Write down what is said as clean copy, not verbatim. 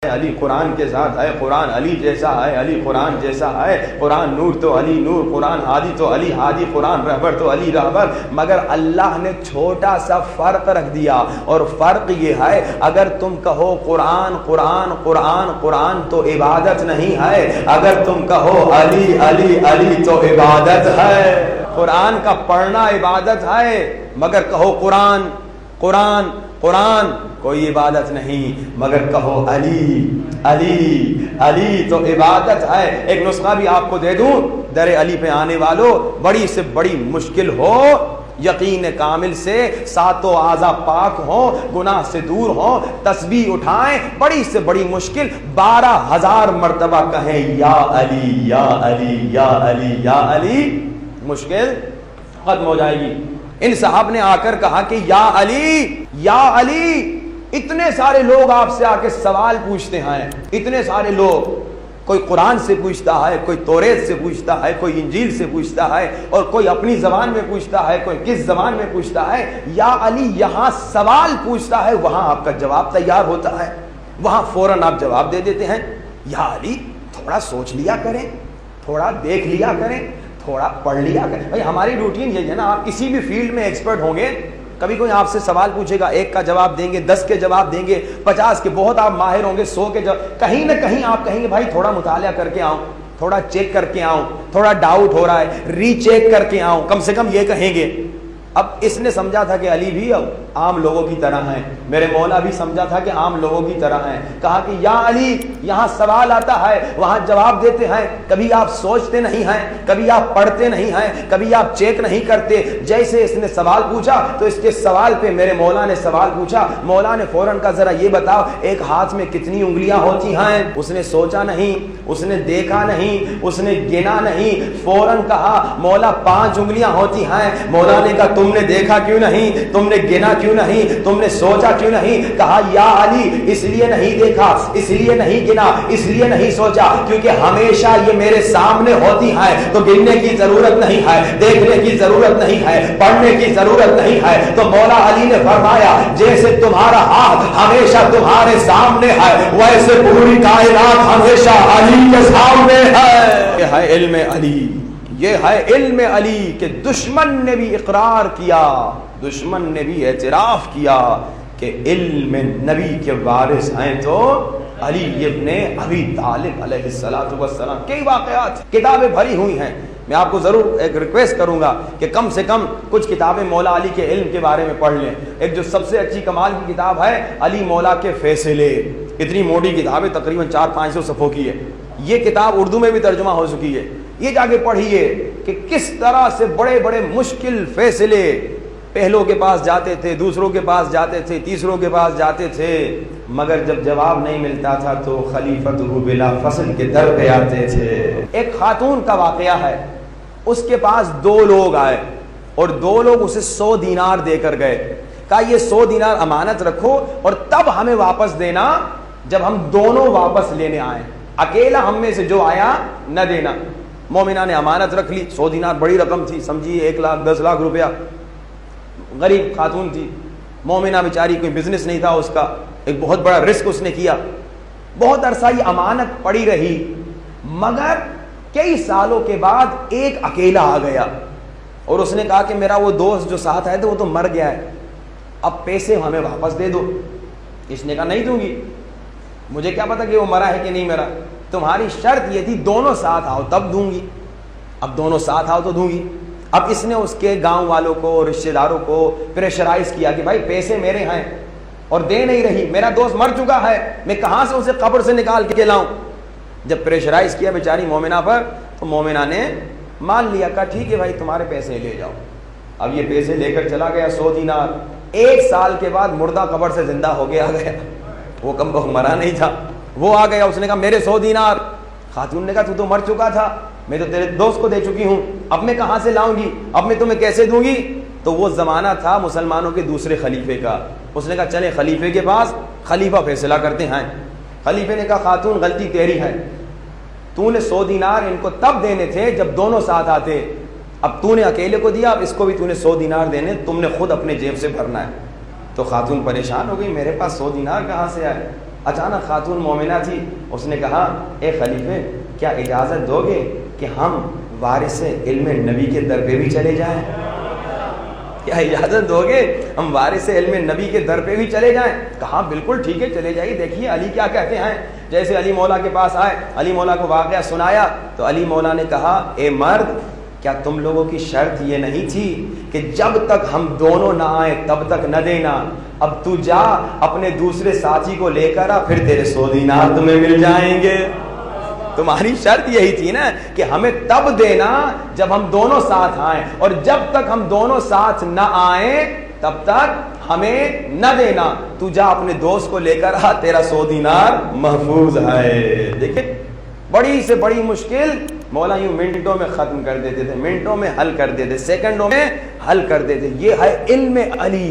ہے، علی قرآن کے ساتھ ہے، قرآن علی جیسا ہے، علی قرآن جیسا ہے، قرآن نور تو علی نور، قرآن ہادی تو علی ہادی، قرآن رہبر تو علی رہبر. مگر اللہ نے چھوٹا سا فرق رکھ دیا، اور فرق یہ ہے اگر تم کہو قرآن قرآن قرآن قرآن تو عبادت نہیں ہے، اگر تم کہو علی علی علی تو عبادت ہے. قرآن کا پڑھنا عبادت ہے، مگر کہو قرآن قرآن قرآن کوئی عبادت نہیں، مگر کہو علی علی علی تو عبادت ہے. ایک نسخہ بھی آپ کو دے دوں، در علی پہ آنے والوں، بڑی سے بڑی مشکل ہو، یقین کامل سے ساتوں اعضاء پاک ہوں، گناہ سے دور ہوں، تسبیح اٹھائیں، بڑی سے بڑی مشکل 12,000 مرتبہ کہیں یا علی یا علی یا علی یا علی، مشکل ختم ہو جائے گی. ان صاحب نے آ کر کہا کہ یا علی یا علی. اتنے سارے لوگ آپ سے آ کے سوال پوچھتے ہیں، اتنے سارے لوگ، کوئی قرآن سے پوچھتا ہے، کوئی توریت سے پوچھتا ہے، کوئی انجیل سے پوچھتا ہے، اور کوئی اپنی زبان میں پوچھتا ہے، کوئی کس زبان میں پوچھتا ہے. یا علی یہاں سوال پوچھتا ہے، وہاں آپ کا جواب تیار ہوتا ہے، وہاں فوراً آپ جواب دے دیتے ہیں. یا علی تھوڑا سوچ لیا کریں، تھوڑا دیکھ لیا کریں، تھوڑا پڑھ لیا کریں. بھائی ہماری روٹین یہی ہے نا، آپ کسی بھی فیلڈ میں ایکسپرٹ ہوں گے، کبھی کوئی آپ سے سوال پوچھے گا، 1 کا جواب دیں گے، 10 کے جواب دیں گے، 50 کے بہت آپ ماہر ہوں گے، 100 کے جواب. کہیں نہ کہیں آپ کہیں گے بھائی تھوڑا مطالعہ کر کے آؤں، تھوڑا چیک کر کے آؤں، تھوڑا ڈاؤٹ ہو رہا ہے، ری چیک کر کے آؤں، کم سے کم یہ کہیں گے. اب اس نے سمجھا تھا کہ علی بھی عام لوگوں کی طرح ہیں، میرے مولا بھی سمجھا تھا کہ عام لوگوں کی طرح ہیں. کہا کہ یا علی یہاں سوال آتا ہے، وہاں جواب دیتے ہیں. کبھی آپ سوچتے نہیں ہیں، کبھی آپ پڑھتے نہیں ہیں، کبھی آپ چیک نہیں کرتے. جیسے اس نے سوال پوچھا تو اس کے سوال پہ میرے مولا نے سوال پوچھا. مولا نے فوراً کہا ذرا یہ بتاؤ ایک ہاتھ میں کتنی انگلیاں ہوتی ہیں؟ اس نے سوچا نہیں، اس نے دیکھا نہیں، اس نے گنا نہیں، فوراً کہا مولا 5 انگلیاں ہوتی ہیں. مولا نے کہا تم نے دیکھا کیوں نہیں، تم نے گنا کیوں نہیں، تم نے سوچا کیوں نہیں؟ کہا یا علی اس لیے نہیں دیکھا، اس لیے نہیں گنا، اس لیے نہیں سوچا کیونکہ ہمیشہ یہ میرے سامنے ہوتی ہیں، تو گننے کی ضرورت نہیں ہے، دیکھنے کی ضرورت نہیں ہے، پڑھنے کی ضرورت نہیں ہے. تو مولا علی نے فرمایا جیسے تمہارا ہاتھ ہمیشہ تمہارے سامنے ہے، ویسے پوری کائنات ہمیشہ علی کے سامنے ہے. یہ ہے علم علی، یہ ہے علم علی کہ دشمن نے بھی اقرار کیا، دشمن نے بھی اعتراف کیا کہ علم نبی کے وارث ہیں تو علی ابن ابی طالب علیہ السلام. کئی واقعات کتابیں بھری ہوئی ہیں. میں آپ کو ضرور ایک ریکویسٹ کروں گا کہ کم سے کم کچھ کتابیں مولا علی کے علم کے بارے میں پڑھ لیں. ایک جو سب سے اچھی کمال کی کتاب ہے علی مولا کے فیصلے، اتنی موٹی کتاب ہے، تقریباً 400-500 صفحوں کی ہے. یہ کتاب اردو میں بھی ترجمہ ہو چکی ہے. یہ جا کے پڑھیے کہ کس طرح سے بڑے بڑے مشکل فیصلے پہلوں کے پاس جاتے تھے، دوسروں کے پاس جاتے تھے، تیسروں کے پاس جاتے تھے، مگر جب جواب نہیں ملتا تھا تو خلیفۃ بلا فصل کے در پہ آتے تھے. ایک خاتون کا واقعہ ہے، اس کے پاس 2 لوگ آئے اور 2 لوگ اسے 100 دینار دے کر گئے. کہا یہ 100 دینار امانت رکھو اور تب ہمیں واپس دینا جب ہم دونوں واپس لینے آئیں، اکیلا ہم میں سے جو آیا نہ دینا. مومنہ نے امانت رکھ لی. 100 دینار بڑی رقم تھی، سمجھیے 1 لاکھ 10 لاکھ روپیہ. غریب خاتون تھی، مومنہ بیچاری، کوئی بزنس نہیں تھا اس کا، ایک بہت بڑا رسک اس نے کیا. بہت عرصہ یہ امانت پڑی رہی، مگر کئی سالوں کے بعد ایک اکیلا آ گیا اور اس نے کہا کہ میرا وہ دوست جو ساتھ آیا تھا وہ تو مر گیا ہے، اب پیسے ہمیں واپس دے دو. اس نے کہا نہیں دوں گی، مجھے کیا پتا کہ وہ مرا ہے کہ نہیں مرا، تمہاری شرط یہ تھی دونوں ساتھ آؤ تب دوں گی. اب دونوں ساتھ آؤ تو دوں گی. اب اس نے اس کے گاؤں والوں کو، رشتہ داروں کو پریشرائز کیا کہ بھائی پیسے میرے ہیں اور دے نہیں رہی، میرا دوست مر چکا ہے، میں کہاں سے اسے قبر سے نکال کے لاؤں. جب پریشرائز کیا بیچاری مومنہ پر تو مومنہ نے مان لیا، کہا ٹھیک ہے بھائی تمہارے پیسے لے جاؤ. اب یہ پیسے لے کر چلا گیا 100 دینار. 1 سال کے بعد مردہ قبر سے زندہ ہو گیا. وہ کم بخت مرا نہیں تھا، وہ آ گیا. اس نے کہا میرے 100 دینار. خاتون نے کہا تو مر چکا تھا، میں تو تیرے دوست کو دے چکی ہوں، اب میں کہاں سے لاؤں گی، اب میں تمہیں کیسے دوں گی. تو وہ زمانہ تھا مسلمانوں کے دوسرے خلیفے کا. اس نے کہا چلے خلیفے کے پاس، خلیفہ فیصلہ کرتے ہیں. خلیفے نے کہا خاتون غلطی تیری ہے، تو نے 100 دینار ان کو تب دینے تھے جب دونوں ساتھ آتے، اب تو نے اکیلے کو دیا، اب اس کو بھی تو نے 100 دینار دینے، تم نے خود اپنے جیب سے بھرنا ہے. تو خاتون پریشان ہو گئی، میرے پاس 100 دینار کہاں سے آئے. اچانک خاتون مومنہ تھی، اس نے کہا اے خلیفے کیا اجازت دو گے کہ ہم وارث علم نبی کے در پہ بھی چلے جائیں؟ کیا اجازت دو گے ہم وارث علم نبی کے در پہ بھی چلے جائیں؟ کہا بالکل ٹھیک ہے چلے جائیے، دیکھیے علی کیا کہتے ہیں۔ جیسے علی مولا کے پاس آئے، علی مولا کو واقعہ سنایا تو علی مولا نے کہا اے مرد کیا تم لوگوں کی شرط یہ نہیں تھی کہ جب تک ہم دونوں نہ آئیں تب تک نہ دینا؟ اب تو جا اپنے دوسرے ساتھی کو لے کر آ، پھر تیرے 100 دینار تمہیں مل جائیں گے۔ تمہاری شرط یہی تھی نا کہ ہمیں تب دینا جب ہم دونوں ساتھ آئیں، اور جب تک ہم دونوں ساتھ نہ آئیں تب تک ہمیں نہ دینا۔ تو جا اپنے دوست کو لے کر آ، تیرا 100 دینار محفوظ ہے۔ دیکھیں بڑی سے بڑی مشکل مولا یوں منٹوں میں ختم کر دیتے تھے، منٹوں میں حل کر دیتے، سیکنڈوں میں حل کر دیتے۔ یہ ہے علم علی۔